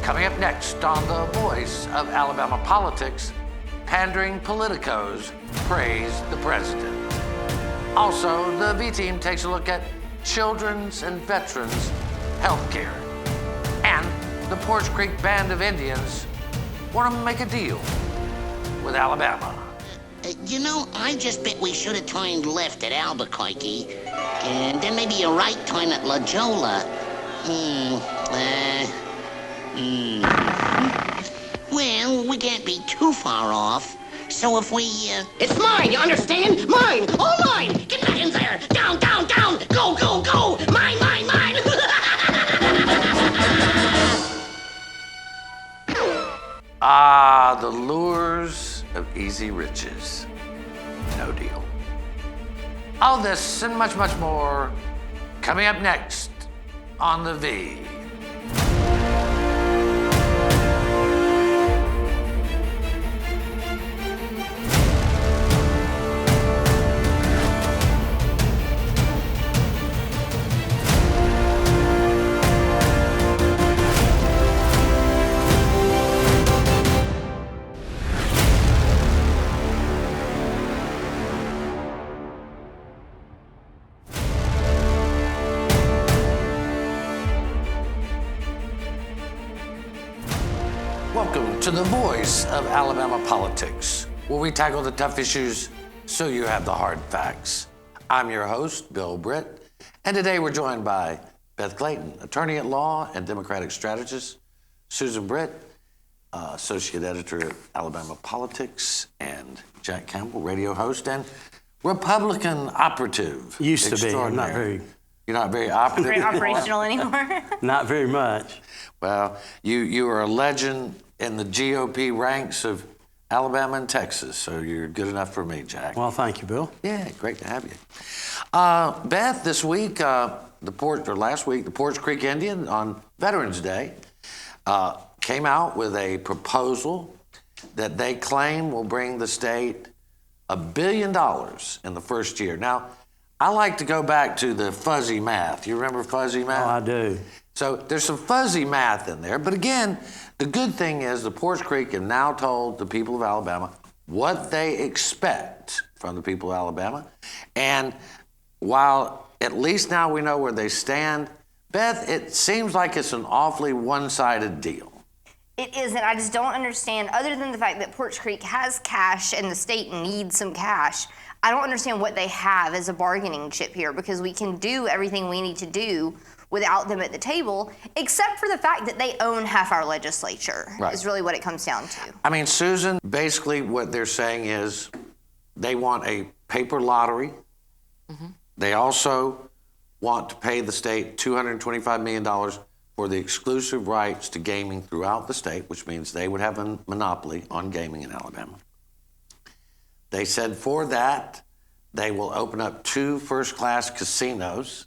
Coming up next on The Voice of Alabama Politics, pandering politicos praise the president. Also, the V-Team takes a look at children's and veterans' health care. And the Porch Creek Band of Indians want to make a deal with Alabama. I just bet we should have turned left at Albuquerque, and then maybe a right turn at La Jolla. Well, we can't be too far off. So if we, It's mine, you understand? Mine! All mine! Get back in there! Down, down, down! Go, go, go! Mine, mine, mine! Ah, the lures of easy riches. No deal. All this and much, much more coming up next on The V. Welcome to The Voice of Alabama Politics, where we tackle the tough issues so you have the hard facts. I'm your host, Bill Britt, and today we're joined by Beth Clayton, attorney at law and Democratic strategist, Susan Britt, associate editor at Alabama Politics, and Jack Campbell, radio host and Republican operative. Used to be. I'm not very. You're not very operative. Very operational anymore. Not very much. Well, you are a legend in the GOP ranks of Alabama and Texas, so you're good enough for me, Jack. Well, thank you, Bill. Yeah, great to have you. Beth, this week, last week, the Porch Creek Indian on Veterans Day came out with a proposal that they claim will bring the state $1 billion in the first year. Now, I like to go back to the fuzzy math. You remember fuzzy math? Oh, I do. So there's some fuzzy math in there. But again, the good thing is the Porch Creek have now told the people of Alabama what they expect from the people of Alabama. And while at least now we know where they stand, Beth, it seems like it's an awfully one-sided deal. It isn't. I just don't understand, other than the fact that Porch Creek has cash and the state needs some cash, I don't understand what they have as a bargaining chip here, because we can do everything we need to do without them at the table, except for the fact that they own half our legislature, Right. is really what it comes down to. I mean, Susan, basically what they're saying is they want a paper lottery. Mm-hmm. They also want to pay the state $225 million for the exclusive rights to gaming throughout the state, which means they would have a monopoly on gaming in Alabama. They said for that, they will open up 2 first-class casinos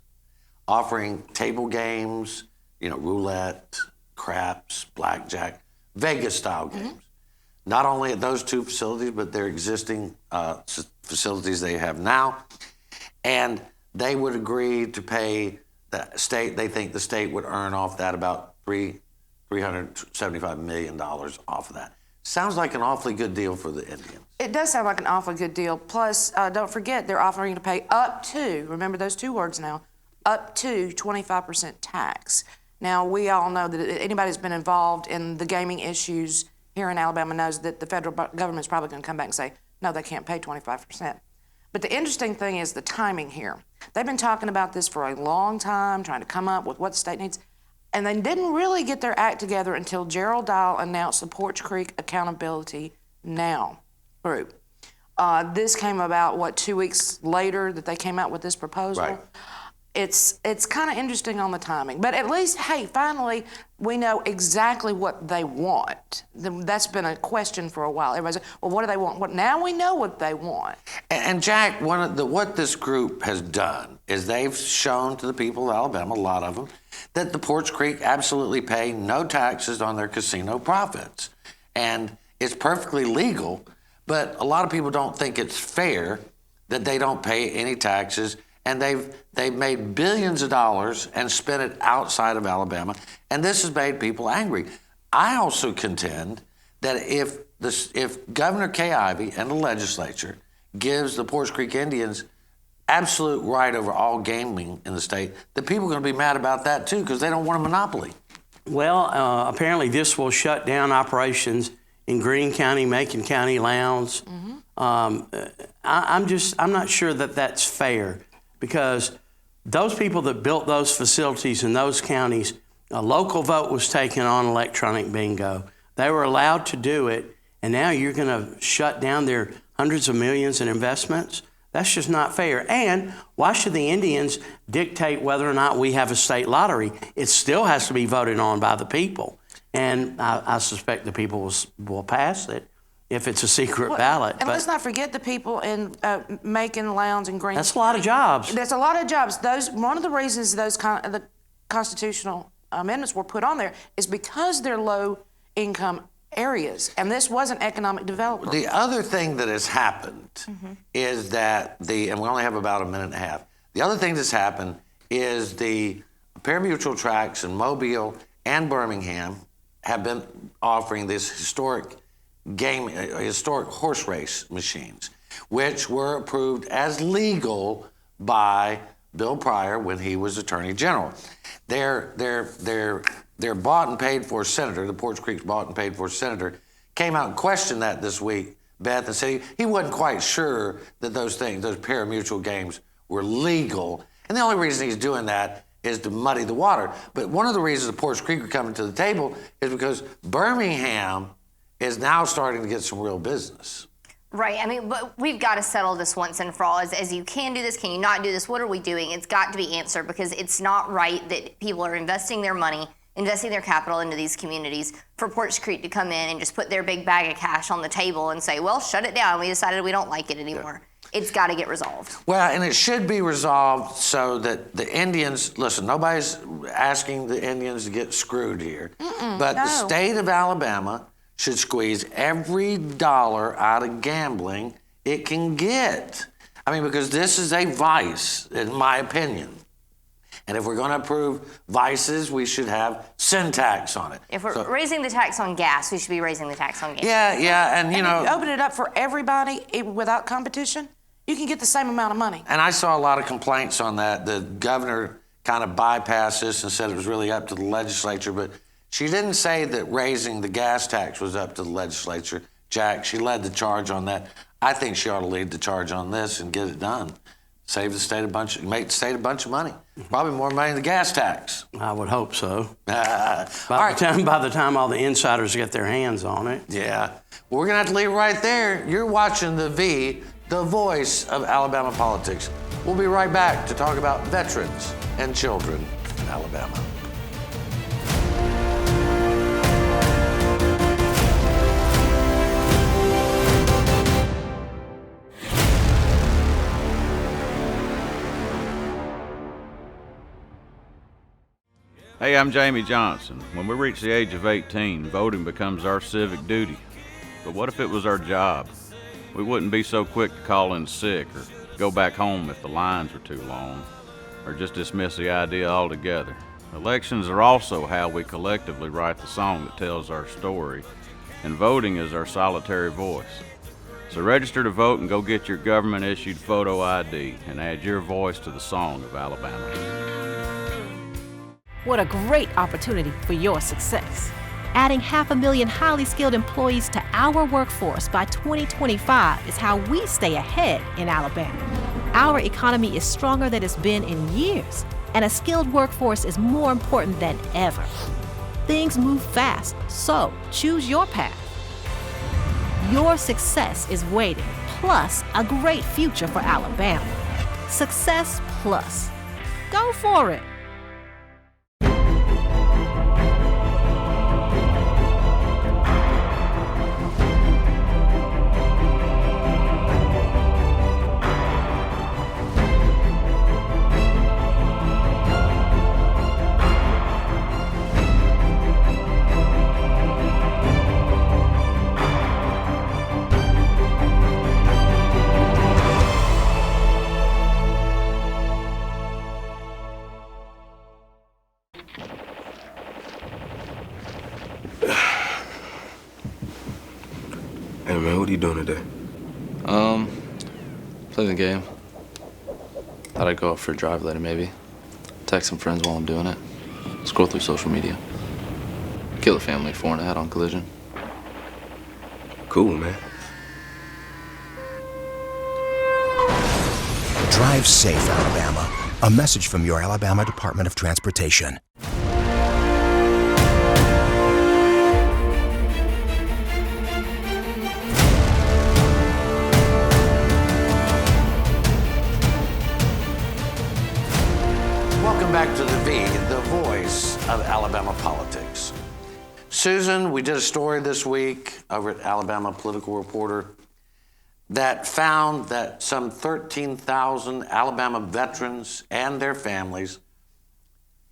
offering table games, roulette, craps, blackjack, Vegas-style games. Mm-hmm. Not only at those 2 facilities, but their existing facilities they have now. And they would agree to pay the state, they think the state would earn off that about $375 million off of that. Sounds like an awfully good deal for the Indians. It does sound like an awfully good deal. Plus, don't forget, they're offering to pay up to, remember those 2 words now, up to 25% tax. Now, we all know that anybody who's been involved in the gaming issues here in Alabama knows that the federal government's probably going to come back and say, no, they can't pay 25%. But the interesting thing is the timing here. They've been talking about this for a long time, trying to come up with what the state needs. And they didn't really get their act together until Gerald Dial announced the Porch Creek Accountability Now group. This came about, 2 weeks later that they came out with this proposal? Right. It's kind of interesting on the timing. But at least, hey, finally, we know exactly what they want. That's been a question for a while. Everybody's like, well, what do they want? Now we know what they want. And Jack, what this group has done is they've shown to the people of Alabama, a lot of them, that the Porch Creek absolutely pay no taxes on their casino profits. And it's perfectly legal, but a lot of people don't think it's fair that they don't pay any taxes. And they've made billions of dollars and spent it outside of Alabama. And this has made people angry. I also contend that if Governor Kay Ivey and the legislature gives the Porch Creek Indians absolute right over all gaming in the state, that people are going to be mad about that too because they don't want a monopoly. Well, apparently this will shut down operations in Greene County, Macon County, Lowndes. I'm not sure that that's fair because those people that built those facilities in those counties, a local vote was taken on electronic bingo. They were allowed to do it, and now you're going to shut down their hundreds of millions in investments? That's just not fair. And why should the Indians dictate whether or not we have a state lottery? It still has to be voted on by the people. And I suspect the people will pass it if it's a secret ballot. And let's not forget the people in Macon, Lowndes, and Greene. That's a lot of jobs. That's a lot of jobs. One of the reasons the constitutional amendments were put on there is because they're low-income areas, and this was an economic developer. The other thing that has happened is that and we only have about a minute and a half. The other thing that's happened is the pari-mutuel tracks in Mobile and Birmingham have been offering these historic horse race machines, which were approved as legal by Bill Pryor when he was Attorney General. Their bought and paid for senator, the Porch Creek's bought and paid for senator, came out and questioned that this week, Beth, and said he wasn't quite sure that those pari-mutuel games were legal. And the only reason he's doing that is to muddy the water. But one of the reasons the Porch Creek are coming to the table is because Birmingham is now starting to get some real business. Right. I mean, but we've got to settle this once and for all. As you can do this, can you not do this? What are we doing? It's got to be answered because it's not right that people are investing their money, investing their capital into these communities for Porch Creek to come in and just put their big bag of cash on the table and say, well, shut it down. We decided we don't like it anymore. Yeah. It's got to get resolved. Well, and it should be resolved so that the Indians, listen, nobody's asking the Indians to get screwed here, but the state of Alabama should squeeze every dollar out of gambling it can get. I mean, because this is a vice, in my opinion. And if we're going to approve vices, we should have sin tax on it. If we're raising the tax on gas, we should be raising the tax on gas. Yeah, and you know... If you open it up for everybody without competition, you can get the same amount of money. And I saw a lot of complaints on that. The governor kind of bypassed this and said it was really up to the legislature, but she didn't say that raising the gas tax was up to the legislature, Jack. She led the charge on that. I think she ought to lead the charge on this and get it done. Save the state make the state a bunch of money. Probably more money than the gas tax. I would hope so. By the time all the insiders get their hands on it. Yeah. Well, we're going to have to leave it right there. You're watching the voice of Alabama politics. We'll be right back to talk about veterans and children in Alabama. Hey, I'm Jamie Johnson. When we reach the age of 18, voting becomes our civic duty. But what if it was our job? We wouldn't be so quick to call in sick or go back home if the lines were too long, or just dismiss the idea altogether. Elections are also how we collectively write the song that tells our story, and voting is our solitary voice. So register to vote and go get your government-issued photo ID and add your voice to the song of Alabama. What a great opportunity for your success. Adding 500,000 highly skilled employees to our workforce by 2025 is how we stay ahead in Alabama. Our economy is stronger than it's been in years, and a skilled workforce is more important than ever. Things move fast, so choose your path. Your success is waiting, plus a great future for Alabama. Success Plus. Go for it. Hey man, what are you doing today? Playing the game. Thought I'd go out for a drive later, maybe. Text some friends while I'm doing it. Scroll through social media. Kill a family 4 and a head on collision. Cool, man. Drive safe, Alabama. A message from your Alabama Department of Transportation. Welcome back to the V, the voice of Alabama politics. Susan, we did a story this week over at Alabama Political Reporter that found that some 13,000 Alabama veterans and their families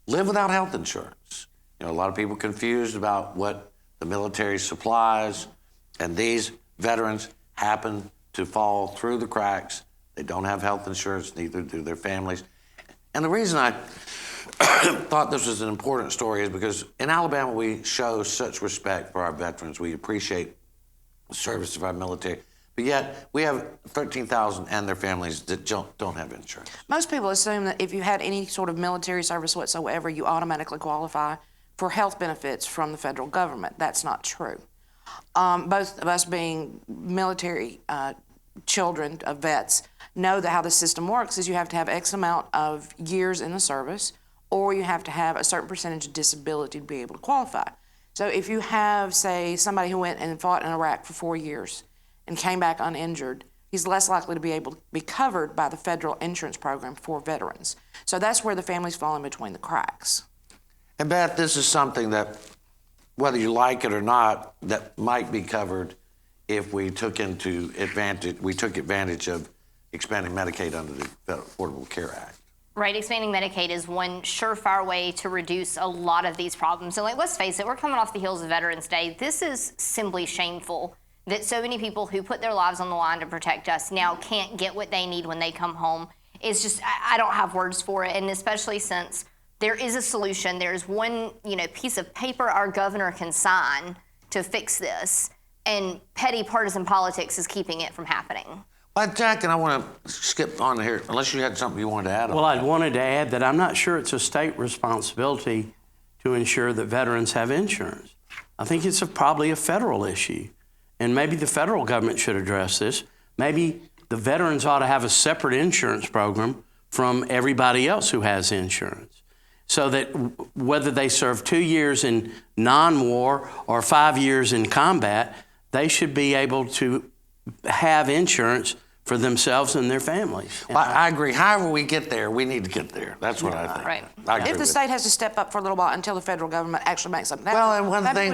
live without health insurance. You know, a lot of people confused about what the military supplies, and these veterans happen to fall through the cracks. They don't have health insurance, neither do their families. And the reason I thought this was an important story is because in Alabama, we show such respect for our veterans. We appreciate the service of our military. But yet, we have 13,000 and their families that don't have insurance. Most people assume that if you had any sort of military service whatsoever, you automatically qualify for health benefits from the federal government. That's not true. Both of us being military children of vets know that how the system works is you have to have X amount of years in the service, or you have to have a certain percentage of disability to be able to qualify. So if you have, say, somebody who went and fought in Iraq for 4 years, and came back uninjured, he's less likely to be able to be covered by the federal insurance program for veterans. So that's where the families fall in between the cracks. And Beth, this is something that, whether you like it or not, that might be covered if we took advantage of expanding Medicaid under the Affordable Care Act. Right, expanding Medicaid is one surefire way to reduce a lot of these problems. And let's face it, we're coming off the heels of Veterans Day. This is simply shameful that so many people who put their lives on the line to protect us now can't get what they need when they come home. It's just, I don't have words for it, and especially since there is a solution. There's one, piece of paper our governor can sign to fix this, and petty partisan politics is keeping it from happening. Well, Jack, and I want to skip on here, unless you had something you wanted to add on. Well, I wanted to add that I'm not sure it's a state responsibility to ensure that veterans have insurance. I think it's probably a federal issue. And maybe the federal government should address this. Maybe the veterans ought to have a separate insurance program from everybody else who has insurance, so that whether they serve 2 years in non-war or 5 years in combat, they should be able to have insurance for themselves and their families. Well, I agree. However we get there, we need to get there. That's what I think. Right. I agree If the with state has to step up for a little while until the federal government actually makes something happen, Well, and one thing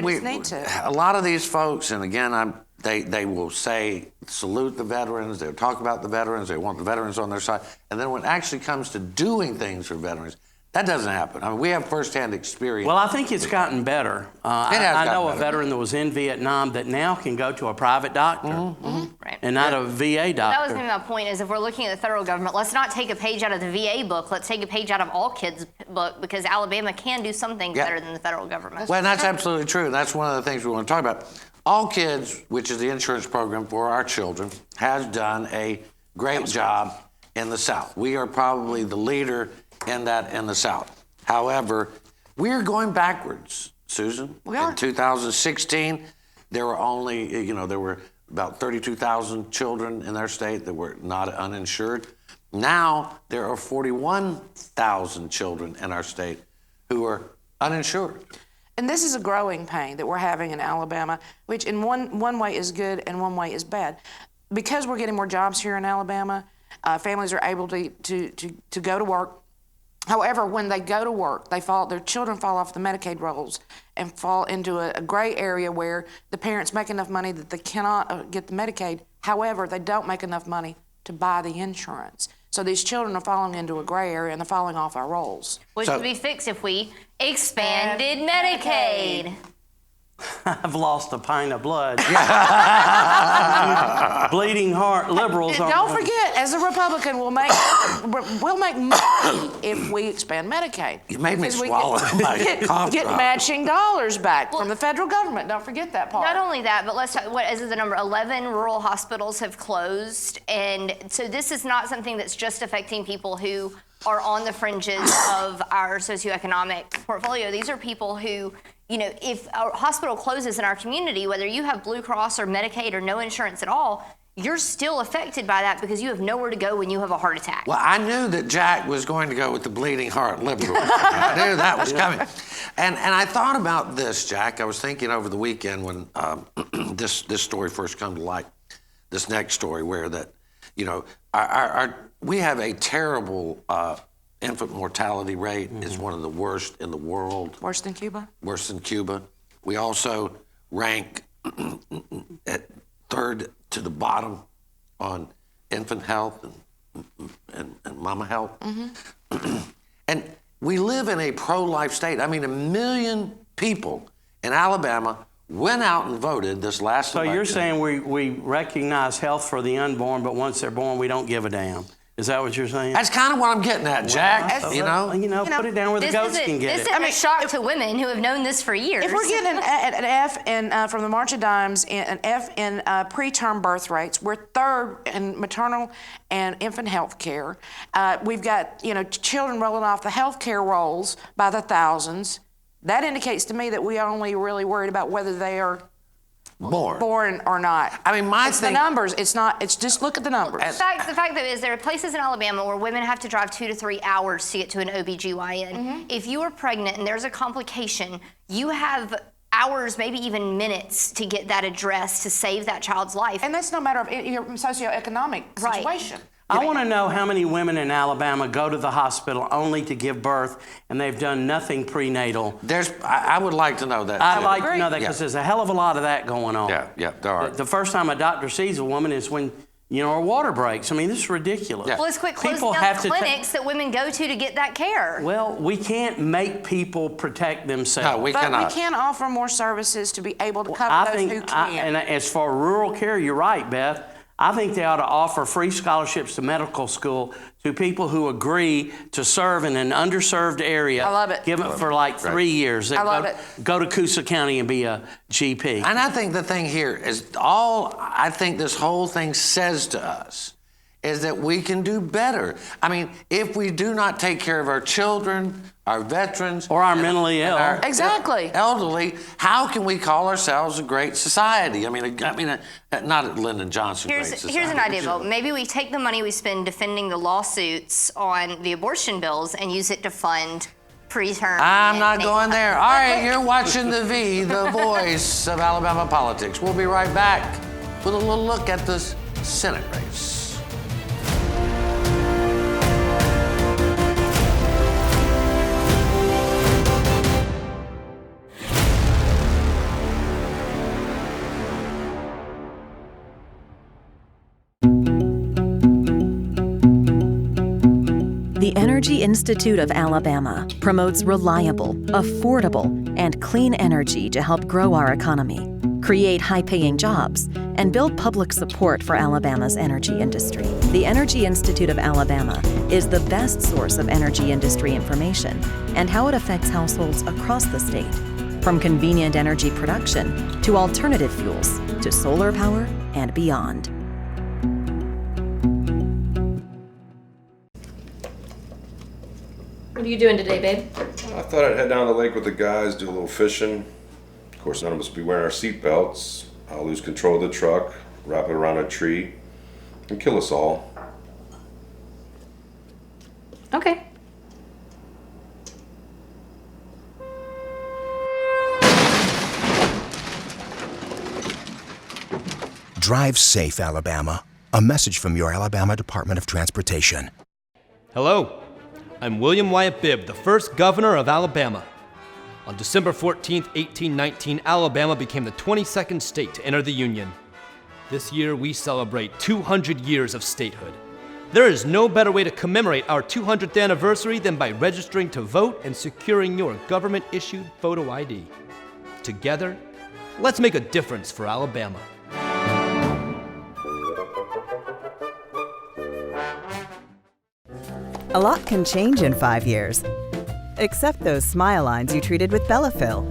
a a lot of these folks, and again, they will say, salute the veterans, they'll talk about the veterans, they want the veterans on their side, and then when it actually comes to doing things for veterans, that doesn't happen. I mean, we have firsthand experience. Well, I think it's gotten better. I know a veteran that was in Vietnam that now can go to a private doctor Right. and not a VA doctor. That was going to be my point, is if we're looking at the federal government, let's not take a page out of the VA book. Let's take a page out of all kids' book, because Alabama can do some things better than the federal government. Well, and that's absolutely true. That's one of the things we want to talk about. All Kids, which is the insurance program for our children, has done a great job in the South. We are probably the leader in that in the South. However, we're going backwards, Susan. We are. In 2016, there were only, there were about 32,000 children in our state that were not uninsured. Now, there are 41,000 children in our state who are uninsured. And this is a growing pain that we're having in Alabama, which in one way is good and one way is bad. Because we're getting more jobs here in Alabama, families are able to go to work. However, when they go to work, their children fall off the Medicaid rolls and fall into a gray area where the parents make enough money that they cannot get the Medicaid. However, they don't make enough money to buy the insurance. So these children are falling into a gray area and they're falling off our rolls. Which would be fixed if we expanded Medicaid. I've lost a pint of blood. Bleeding heart liberals. Don't forget, as a Republican, we'll make money if we expand Medicaid. You made me Because we swallow my cough get drop. matching dollars back from the federal government. Don't forget that part. Not only that, but let's talk, what is the number? 11 rural hospitals have closed. And so this is not something that's just affecting people who are on the fringes of our socioeconomic portfolio. These are people who, you know, if a hospital closes in our community, whether you have Blue Cross or Medicaid or no insurance at all, you're still affected by that because you have nowhere to go when you have a heart attack. Well, I knew that Jack was going to go with the bleeding heart liberal. I knew that was coming. And I thought about this, Jack. I was thinking over the weekend when this story first come to light, this next story where that, you know, we have a terrible infant mortality rate. It's one of the worst in the world. Worse than Cuba? Worse than Cuba. We also rank at third to the bottom on infant health and mama health. And we live in a pro-life state. I mean, 1 million people in Alabama went out and voted this last election. So you're saying we recognize health for the unborn, but once they're born, we don't give a damn. Is that what you're saying? That's kind of what I'm getting at, Jack. Well, you know, put it down where the goats can get This it. isn't a shock to women who have known this for years. If we're getting an F from the March of Dimes, an F in preterm birth rates, we're third in maternal and infant health care. We've got, you know, children rolling off the health care rolls by the thousands. That indicates to me that we are only really worried about whether they are born or not. I mean, it's the numbers. It's not. It's just look at the numbers. The fact that is there are places in Alabama where women have to drive 2 to 3 hours to get to an OBGYN. If you are pregnant and there's a complication, you have hours, maybe even minutes to get that addressed to save that child's life. And that's no matter of your socioeconomic situation. I want to know how many women in Alabama go to the hospital only to give birth, and they've done nothing prenatal. I would like to know that. I'd like to know that because there's a hell of a lot of that going on. Yeah, there are. The first time a doctor sees a woman is when, you know, her water breaks. I mean, this is ridiculous. Well, let's quit closing down clinics that women go to get that care. Well, we can't make people protect themselves. No, we But cannot. we can offer more services to be able to cover those who can. And as for rural care, you're right, Beth. I think they ought to offer free scholarships to medical school to people who agree to serve in an underserved area. I love it. Give it for like 3 years. I love it. Go to Coosa County and be a GP. And I think the thing here is I think this whole thing says to us is that we can do better. I mean, if we do not take care of our children, our veterans, or our mentally ill, our exactly, elderly, how can we call ourselves a great society? I mean, not at Lyndon Johnson. Here's an idea, Bill. Maybe we take the money we spend defending the lawsuits on the abortion bills and use it to fund preterm. I'm not going there. All right, you're watching the voice of Alabama politics. We'll be right back with a little look at this Senate race. The Energy Institute of Alabama promotes reliable, affordable, and clean energy to help grow our economy, create high-paying jobs, and build public support for Alabama's energy industry. The Energy Institute of Alabama is the best source of energy industry information and how it affects households across the state, from convenient energy production to alternative fuels to solar power and beyond. What are you doing today, babe? I thought I'd head down to the lake with the guys, do a little fishing. Of course, none of us will be wearing our seatbelts. I'll lose control of the truck, wrap it around a tree, and kill us all. Okay. Drive safe, Alabama. A message from your Alabama Department of Transportation. Hello. I'm William Wyatt Bibb, the first governor of Alabama. On December 14, 1819, Alabama became the 22nd state to enter the Union. This year, we celebrate 200 years of statehood. There is no better way to commemorate our 200th anniversary than by registering to vote and securing your government-issued photo ID. Together, Let's make a difference for Alabama. A lot can change in 5 years, except those smile lines you treated with Bellafill.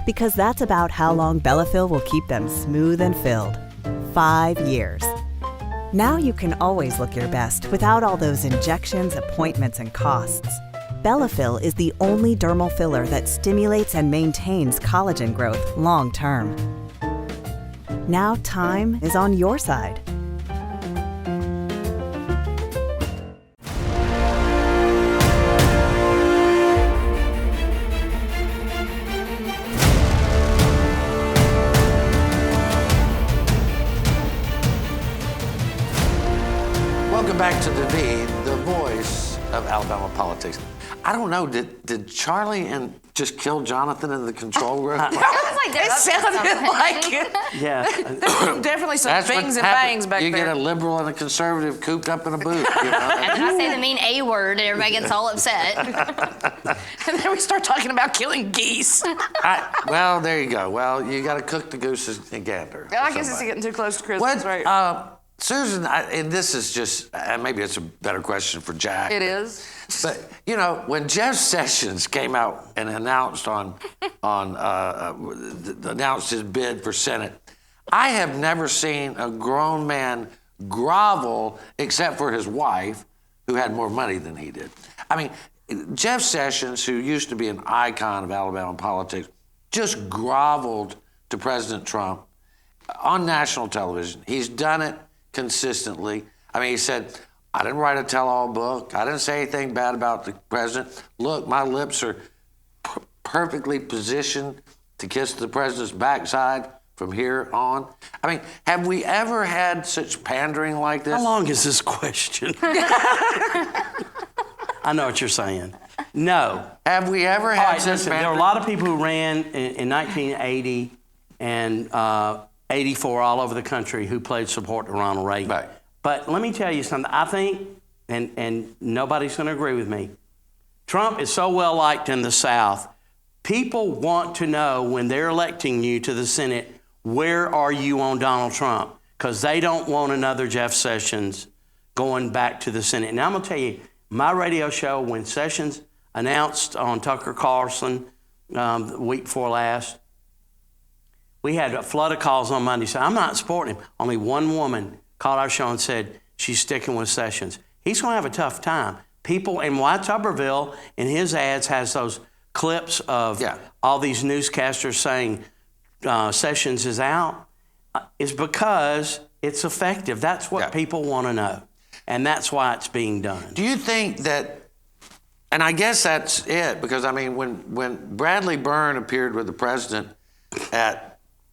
Because that's about how long Bellafill will keep them smooth and filled. 5 years. Now you can always look your best without all those injections, appointments, and costs. Bellafill is the only dermal filler that stimulates and maintains collagen growth long term. Now time is on your side. Welcome back to the V, the voice of Alabama politics. I don't know, did Charlie and just kill Jonathan in the control room? It sounded like it. Yeah. Definitely some That's what things and happens. bangs back you there. You get a liberal and a conservative cooped up in a booth. You know? And then I say the mean A word, and everybody gets all upset. And then we start talking about killing geese. Well, there you go. Well, you got to cook the gooses and gander. I guess it's getting too close to Christmas, right? Susan, and this is just, maybe it's a better question for Jack. It is. But, you know, when Jeff Sessions came out and announced announced his bid for Senate, I have never seen a grown man grovel except for his wife, who had more money than he did. I mean, Jeff Sessions, who used to be an icon of Alabama politics, just groveled to President Trump on national television. He's done it consistently. I mean, he said, I didn't write a tell-all book. I didn't say anything bad about the president. Look, my lips are perfectly positioned to kiss the president's backside from here on. I mean, have we ever had such pandering like this? How long is this question? I know what you're saying. No. Have we ever had such listen, there were a lot of people who ran in 1980 and 84 all over the country who pledged support to Ronald Reagan. Right. But let me tell you something. I think, and nobody's going to agree with me, Trump is so well liked in the South. People want to know when they're electing you to the Senate, where are you on Donald Trump? Because they don't want another Jeff Sessions going back to the Senate. Now, I'm going to tell you, my radio show, when Sessions announced on Tucker Carlson the week before last, we had a flood of calls on Monday. So I'm not supporting him. Only one woman called our show and said she's sticking with Sessions. He's going to have a tough time. People in Wyatt Tuberville in his ads has those clips of all these newscasters saying Sessions is out. It's because it's effective. That's what people want to know. And that's why it's being done. Do you think that, and I guess that's it, because I mean, when Bradley Byrne appeared with the president at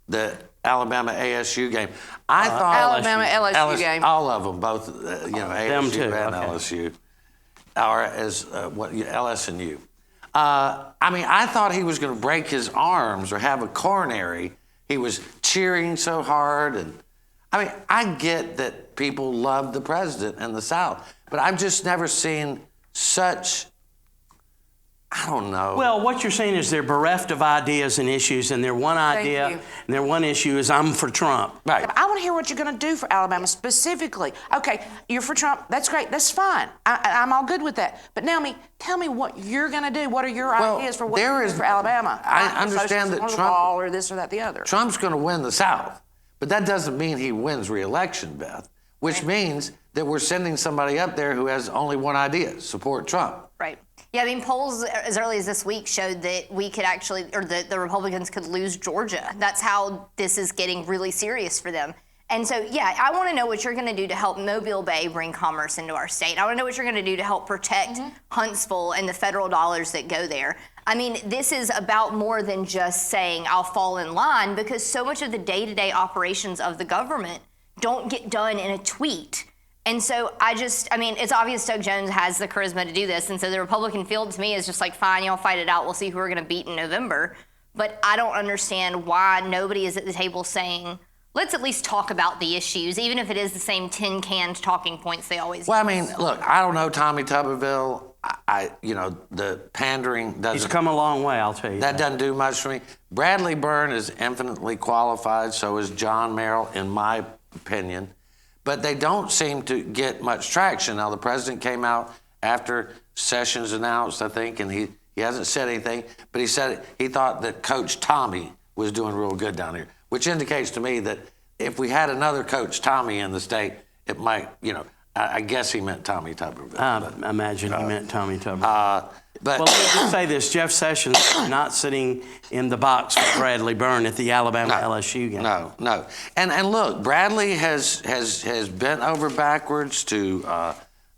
the Alabama ASU game, I thought Alabama LSU game, all of them, both ASU and LSU, or as LS and U. I mean, I thought he was going to break his arms or have a coronary. He was cheering so hard, and I mean, I get that people love the president in the South, but I've just never seen such, I don't know. Well, what you're saying is they're bereft of ideas and issues, and their one idea and their one issue is I'm for Trump. Right. I want to hear what you're going to do for Alabama specifically. Okay, you're for Trump. That's great. That's fine. I'm all good with that. But now, tell me what you're going to do. What are your ideas for what you're doing for Alabama? I understand that Trump, or this or that, the other. Trump's going to win the South, but that doesn't mean he wins re-election, Beth, which means that we're sending somebody up there who has only one idea: support Trump. Right. Yeah, I mean, polls as early as this week showed that we could actually, or the Republicans could lose Georgia. That's how this is getting really serious for them. And so, yeah, I want to know what you're going to do to help Mobile Bay bring commerce into our state. I want to know what you're going to do to help protect Huntsville and the federal dollars that go there. I mean, this is about more than just saying I'll fall in line, because so much of the day-to-day operations of the government don't get done in a tweet. And so I mean, it's obvious Doug Jones has the charisma to do this. And so the Republican field to me is just like, fine, y'all fight it out. We'll see who we're going to beat in November. But I don't understand why nobody is at the table saying, let's at least talk about the issues, even if it is the same tin canned talking points they always use. Well, I mean, look, I don't know Tommy Tuberville. the pandering doesn't. He's come a long way, I'll tell you. That doesn't do much for me. Bradley Byrne is infinitely qualified, so is John Merrill, in my opinion. But they don't seem to get much traction. Now, the president came out after Sessions announced, I think, and he hasn't said anything, but he said he thought that Coach Tommy was doing real good down here, which indicates to me that if we had another Coach Tommy in the state, it might, I guess he meant Tommy Tuberville. I imagine he meant Tommy Tuberville. But well, let me just say this: Jeff Sessions is not sitting in the box with Bradley Byrne at the Alabama LSU game. No. And look, Bradley has bent over backwards to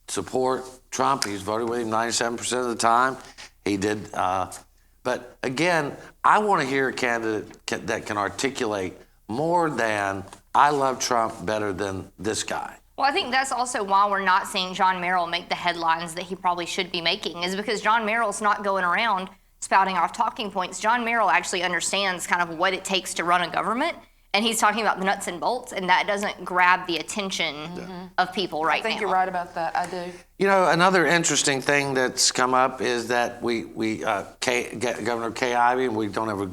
support Trump. He's voted with him 97% of the time. He did. But again, I want to hear a candidate that can articulate more than I love Trump better than this guy. Well, I think that's also why we're not seeing John Merrill make the headlines that he probably should be making, is because John Merrill's not going around spouting off talking points. John Merrill actually understands kind of what it takes to run a government, and he's talking about the nuts and bolts, and that doesn't grab the attention of people right now. I think you're right about that. I do. Another interesting thing that's come up is that Governor Kay Ivey, and we don't have a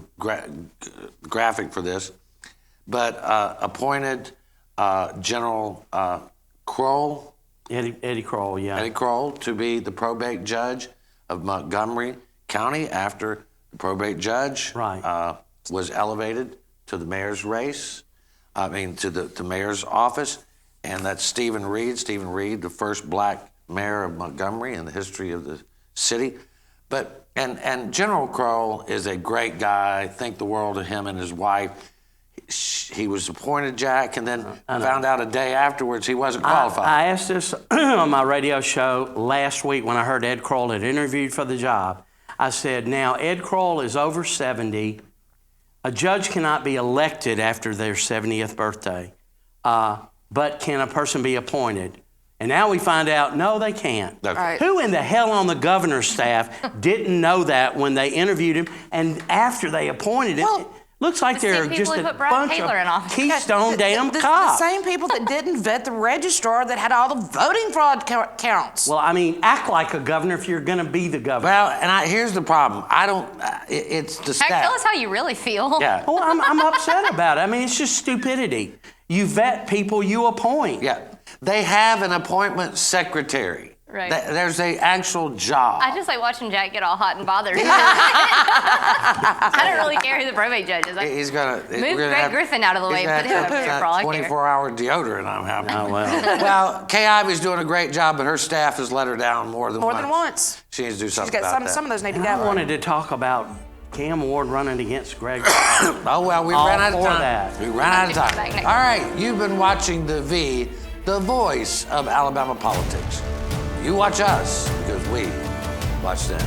graphic for this, but appointed General Kroll. Eddie Kroll, yeah. Eddie Kroll to be the probate judge of Montgomery County after the probate judge was elevated to the mayor's race, to the mayor's office, and that's Stephen Reed. Stephen Reed, the first black mayor of Montgomery in the history of the city. But and General Kroll is a great guy. Think the world of him and his wife. He was appointed, Jack, and then found out a day afterwards he wasn't qualified. I asked this on my radio show last week when I heard Ed Kroll had interviewed for the job. I said, now, Ed Kroll is over 70. A judge cannot be elected after their 70th birthday, but can a person be appointed? And now we find out, no, they can't. Okay. Who in the hell on the governor's staff didn't know that when they interviewed him and after they appointed him? Looks like they're just a bunch of Keystone damn cops. The same people that didn't vet the registrar that had all the voting fraud counts. Well, I mean, act like a governor if you're going to be the governor. Well, and here's the problem. It's the staff. Tell us how you really feel. Yeah. Well, I'm upset about it. I mean, it's just stupidity. You vet people you appoint. Yeah. They have an appointment secretary. Right. There's an actual job. I just like watching Jack get all hot and bothered. I don't really care who the probate judge is. He's gonna move Greg Griffin out of the way, put him up there for all I care. 24-hour deodorant. I'm happy. Oh well. Well, Kay Ivy's doing a great job, but her staff has let her down more than once. She needs to do something about that. Some of those need to go. I wanted to talk about Cam Ward running against Greg. Oh well, we ran out of time. That. We ran out of time. All right, you've been watching The V, the voice of Alabama politics. You watch us because we watch them.